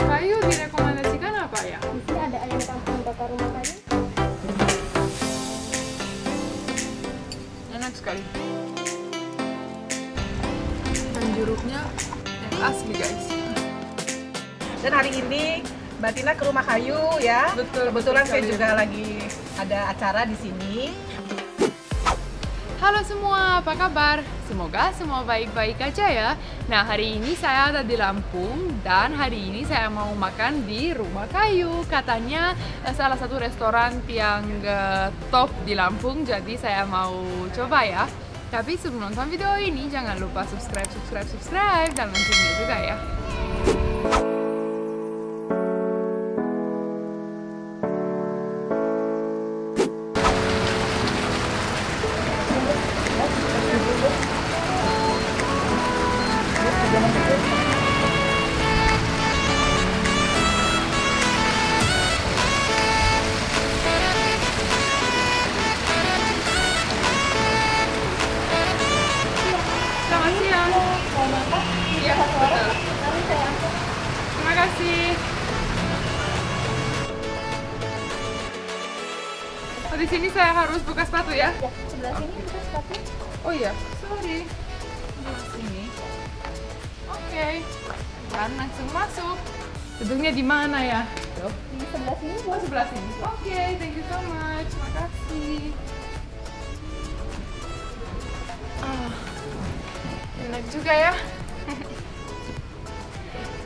kayu direkomendasikan apa ya? Di sini ada ayam kampung bakar rumah kayu. Enak sekali. Dan jeruknya yang asli guys. Dan hari ini Mbak Tina ke rumah kayu ya. Betul, Kebetulan betul saya sekali. juga lagi ada acara di sini. Halo semua, apa kabar? Semoga semua baik-baik aja ya. Nah, hari ini saya ada di Lampung dan hari ini saya mau makan di Rumah Kayu. Katanya salah satu restoran yang top di Lampung, jadi saya mau coba ya. Tapi sebelum nonton video ini, jangan lupa subscribe dan loncengnya juga ya. Selamat siang. Mau makan? Iya, Satu betul. orang. Nanti saya angkat. Terima kasih. Oh, di sini saya harus buka sepatu ya? Ya, sebelah sini kita sepatu. Oh iya, sorry. Di sini. Oke. Dan langsung masuk. Duduknya di mana ya? Tuh. Di sebelah sini Oh, bos. sebelah sini. Oke, thank you so much. Makasih. Ah, enak juga ya.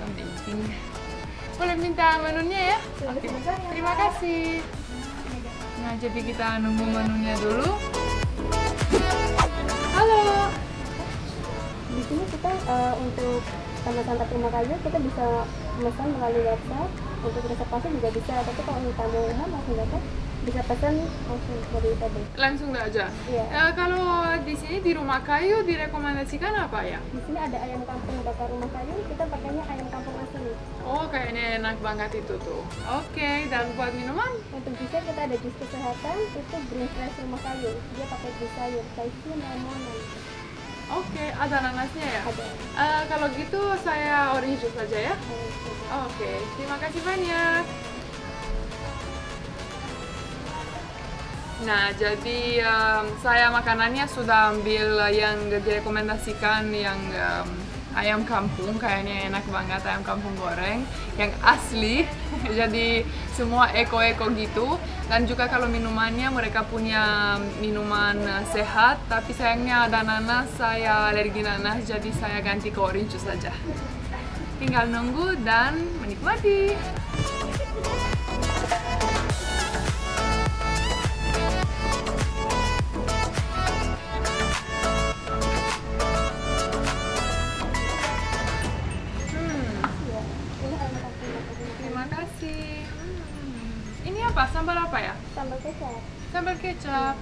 Amazing. Boleh minta menunya ya? Oke. Terima kasih. Nah, jadi kita nunggu menunya dulu. Halo. Di sini kita untuk santap rumah kayu kita bisa pesan melalui website. Untuk reservasi juga bisa. Tapi kalau kita mau umum langsung datang bisa pesan langsung dari tadi. Langsung aja. Iya. Kalau di sini di Rumah Kayu direkomendasikan apa ya? Di sini ada ayam kampung bakar rumah kayu. Kita pakainya ayam kampung asli. Oh, kayaknya enak banget itu tuh. Oke, dan buat minuman? Untuk bisa kita ada jus kesehatan itu green fresh rumah kayu. Dia pakai jus sayur, kaisi, lemonan. Oke, ada nanasnya ya? Ada. Kalau gitu saya orange juice saja ya? Oke, terima kasih banyak. Nah, jadi saya makanannya sudah ambil yang direkomendasikan yang ayam kampung, kayaknya enak banget ayam kampung goreng yang asli. Jadi semua eko-eko gitu. Dan juga kalau minumannya mereka punya minuman sehat, tapi sayangnya ada nanas, saya alergi nanas, jadi saya ganti ke orange juice saja. Tinggal nunggu dan menikmati. Iya. Ini ayam kampung bakar rumah kayu. Terima kasih. Ini apa? Sambal apa ya? Sambal kecap. Sambal kecap.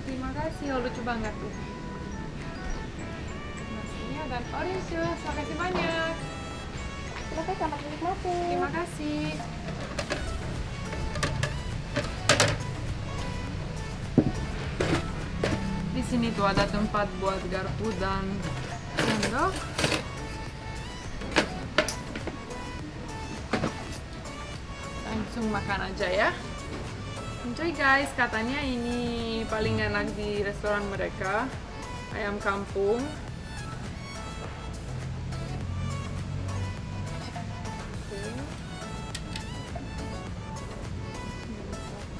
Terima kasih, oh, lucu banget tuh. Nasinya dan orange juice. Makasih banyak. Silakan selamat menikmati. Terima kasih. Di sini tuh ada tempat buat garpu dan sendok. Langsung makan aja ya. Enjoy guys, katanya ini paling enak di restoran mereka. Ayam kampung. Oke.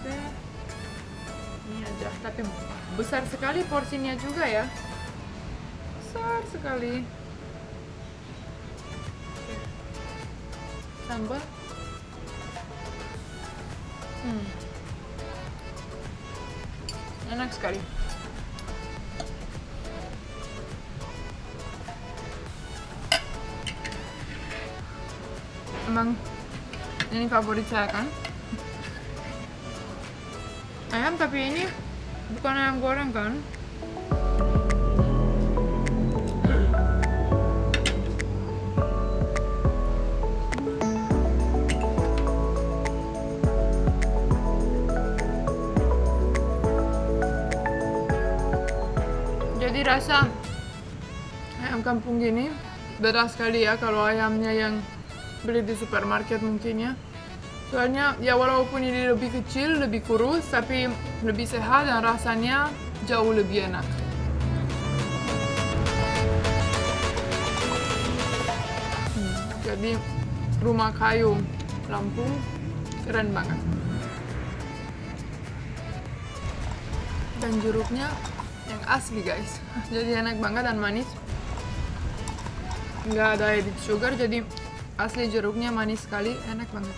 Oke. Ini aja, tapi besar sekali porsinya juga ya. Besar sekali. Oke. Sambal. Enak sekali. Emang ini favorit saya kan? Ayam, tapi ini bukan ayam goreng kan? Jadi rasa ayam kampung gini beda sekali ya kalau ayamnya yang beli di supermarket mungkin ya. Soalnya ya walaupun ini lebih kecil, lebih kurus, tapi lebih sehat dan rasanya jauh lebih enak. Jadi rumah kayu Lampung keren banget. Dan jeruknya yang asli guys, jadi enak banget dan manis. Nggak ada added sugar, jadi asli jeruknya manis sekali, enak banget.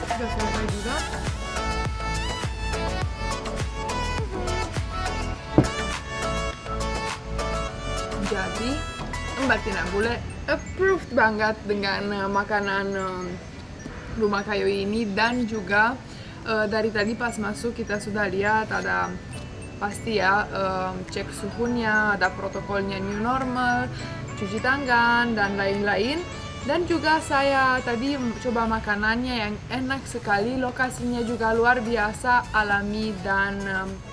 Sudah selesai juga. Jadi Mbak Tina boleh approved banget dengan makanan rumah kayu ini, dan juga dari tadi pas masuk kita sudah lihat ada pasti ya cek suhunya, ada protokolnya new normal, cuci tangan dan lain-lain. Dan juga saya tadi coba makanannya yang enak sekali, lokasinya juga luar biasa alami dan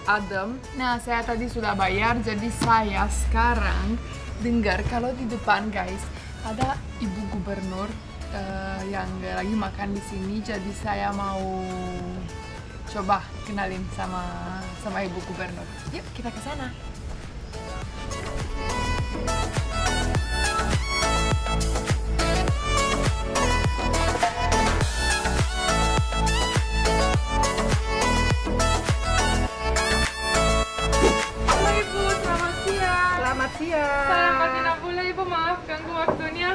adem. Nah, saya tadi sudah bayar, jadi saya sekarang dengar kalau di depan guys ada ibu gubernur yang lagi makan di sini, jadi saya mau coba kenalin sama ibu gubernur. Yuk kita ke sana. Halo Ibu, selamat siang. Selamat siang. Saya Mbak Tina Bule, Ibu maaf ganggu waktunya.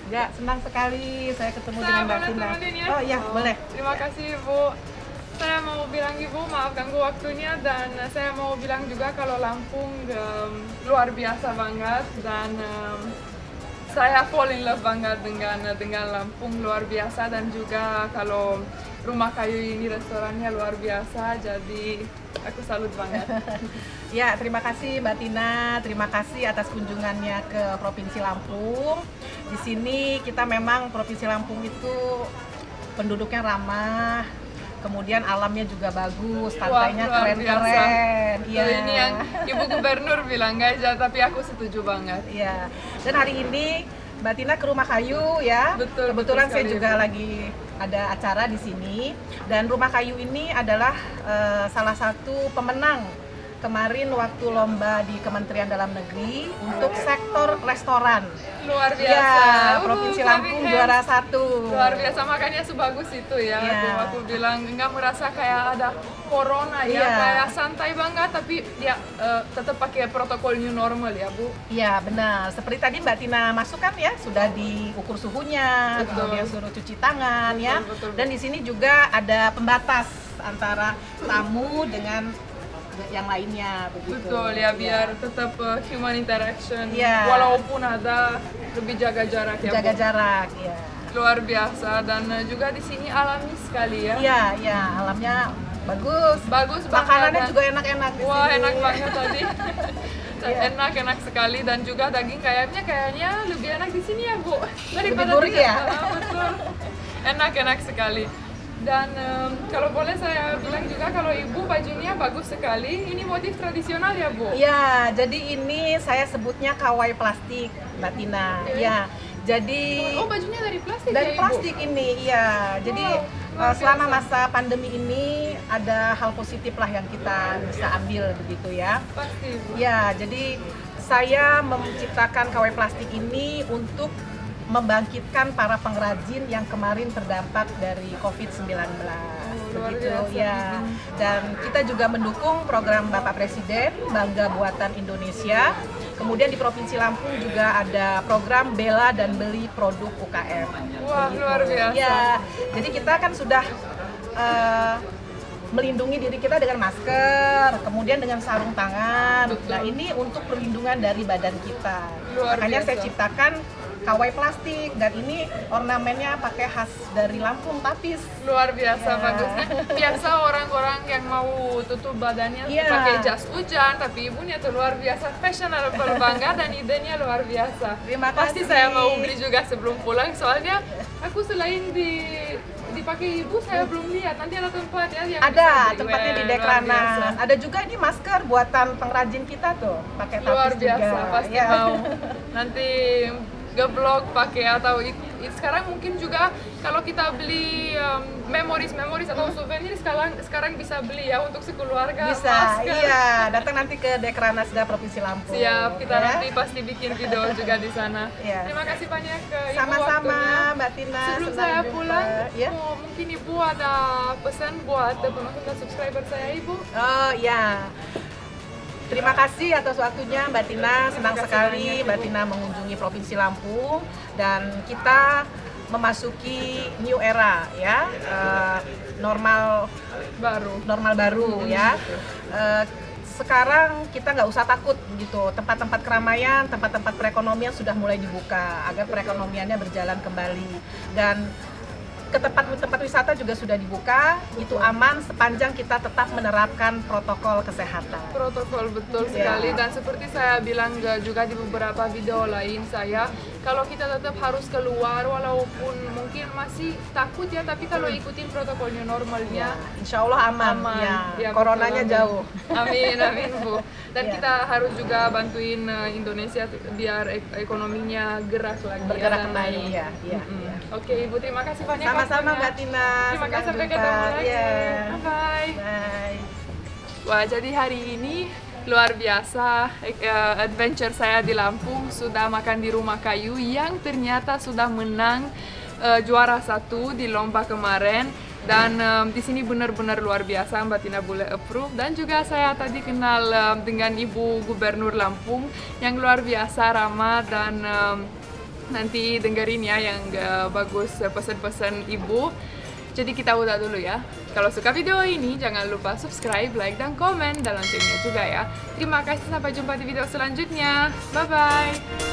Ya, senang sekali saya ketemu Saya dengan Mbak boleh Tina. turunin ya? Oh iya, boleh. Terima kasih Ibu. Saya mau bilang Ibu maaf ganggu waktunya, dan saya mau bilang juga kalau Lampung luar biasa banget, dan saya fall in love banget dengan Lampung, luar biasa. Dan juga kalau rumah kayu ini restorannya luar biasa, jadi aku salut banget. Ya, terima kasih Mbak Tina. Terima kasih atas kunjungannya ke Provinsi Lampung. Di sini kita memang Provinsi Lampung itu penduduknya ramah, kemudian alamnya juga bagus, pantainya luar keren-keren. Iya. Ini yang Ibu Gubernur bilang guys, ya, tapi aku setuju banget. Iya. Dan hari ini Mbak Tina ke Rumah Kayu ya. Betul, Kebetulan betul saya sekali, juga Ibu. lagi ada acara di sini, dan Rumah Kayu ini adalah salah satu pemenang kemarin waktu lomba di Kementerian Dalam Negeri untuk sektor restoran. Luar biasa. Ya, Provinsi Lampung keren. juara 1. Luar biasa, makanya sebagus itu ya. Iya. Aku bilang nggak merasa kayak ada corona ya, Iya. kayak santai banget, tapi ya tetap pakai protokol new normal ya Bu. Iya benar, seperti tadi Mbak Tina masuk kan ya, sudah diukur suhunya, Betul. kemudian suruh cuci tangan ya. Betul, betul. Dan di sini juga ada pembatas antara tamu dengan yang lainnya begitu. Betul ya, biar tetap human interaction. Iya. Walaupun ada lebih jaga jarak ya jaga Bu. jarak ya. Luar biasa, dan juga di sini alami sekali ya. Iya, iya, alamnya bagus. Bagus banget. Makanannya dan- juga enak-enak di Wah, sini. enak banget tadi. Iya. Enak sekali, dan juga daging kayaknya lebih enak di sini ya Bu, daripada gurih di- ya? Betul. Enak sekali. Dan kalau boleh saya bilang juga kalau Ibu bajunya bagus sekali. Ini motif tradisional ya Bu? Iya, jadi ini saya sebutnya kawai plastik, Mbak Tina. Oke. Iya. Jadi Oh, bajunya dari plastik dari ya Ibu? plastik ini, iya. Jadi luar selama biasa. masa pandemi ini ada hal positif lah yang kita bisa ambil begitu ya. Pasti Bu. Ya, jadi saya menciptakan kawai plastik ini untuk membangkitkan para pengrajin yang kemarin terdampak dari COVID-19. luar Begitu biasa. ya. Dan kita juga mendukung program Bapak Presiden Bangga Buatan Indonesia. Kemudian di Provinsi Lampung juga ada program bela dan beli produk UKM. Wah, luar biasa. Ya, jadi kita kan sudah melindungi diri kita dengan masker, kemudian dengan sarung tangan. Betul. Nah, ini untuk perlindungan dari badan kita. Luar Makanya biasa. saya ciptakan kawai plastik, dan ini ornamennya pakai khas dari Lampung, tapis. Luar biasa Ya. bagusnya. Biasa orang-orang yang mau tutup badannya Iya. pakai jas hujan, tapi ibunya tuh luar biasa fashionable banget, dan idenya luar biasa. Terima Pasti kasih. saya mau beli juga sebelum pulang, soalnya aku selain di dipakai ibu saya belum lihat. Nanti ada tempat ya yang Ada bisa di- tempatnya di luar Dekrana. biasa. Ada juga ini masker buatan pengrajin kita tuh, pakai Luar tapis biasa, juga. pasti Ya. mau. Nanti nge-vlog pakai atau sekarang mungkin juga kalau kita beli memories atau souvenir sekarang bisa beli ya untuk sekeluarga. Bisa, masker. iya. Datang nanti ke Dekranasda Provinsi Lampung. Siap, kita ya. nanti pasti bikin video juga di sana. Iya. Terima kasih banyak ke Ibu Sama-sama, waktunya. Mbak Tina. Sebelum senang saya jumpa. pulang, Ya. mungkin Ibu ada pesan buat penonton dan subscriber saya, Ibu? Oh ya. Terima kasih atas waktunya Mbak Tina, senang Terima kasih sekali banyak, Ibu. Mbak Tina mengunjungi Provinsi Lampung dan kita memasuki new era ya, normal baru ya. Sekarang kita nggak usah takut gitu, tempat-tempat keramaian, tempat-tempat perekonomian sudah mulai dibuka agar perekonomiannya berjalan kembali dan ke tempat wisata juga sudah dibuka, itu aman sepanjang kita tetap menerapkan protokol kesehatan. Protokol betul Ya. sekali, dan seperti saya bilang juga di beberapa video lain saya, kalau kita tetap harus keluar walaupun mungkin masih takut ya, tapi kalau ikutin protokolnya normalnya Insya Allah aman, ya. Ya, Coronanya betul, jauh. Amin, amin Bu. Dan Ya. kita harus juga bantuin Indonesia biar ekonominya gerak lagi. Bergerak dan kembali, naik. ya, ya, Mm-mm. ya. Oke Ibu, terima kasih banyak Sama-sama waktunya. Mbak Tina. Terima kasih, senang sampai jumpa. ketemu lagi. Ya. Bye. Bye. Wah, jadi hari ini luar biasa adventure saya di Lampung, sudah makan di Rumah Kayu yang ternyata sudah menang juara 1 di lomba kemarin. Dan di sini benar-benar luar biasa, Mbak Tina boleh approve. Dan juga saya tadi kenal dengan Ibu Gubernur Lampung yang luar biasa ramah, dan nanti dengerin ya yang bagus pesan-pesan Ibu. Jadi kita udah dulu ya. Kalau suka video ini jangan lupa subscribe, like, dan komen, dan loncengnya juga ya. Terima kasih, sampai jumpa di video selanjutnya. Bye-bye.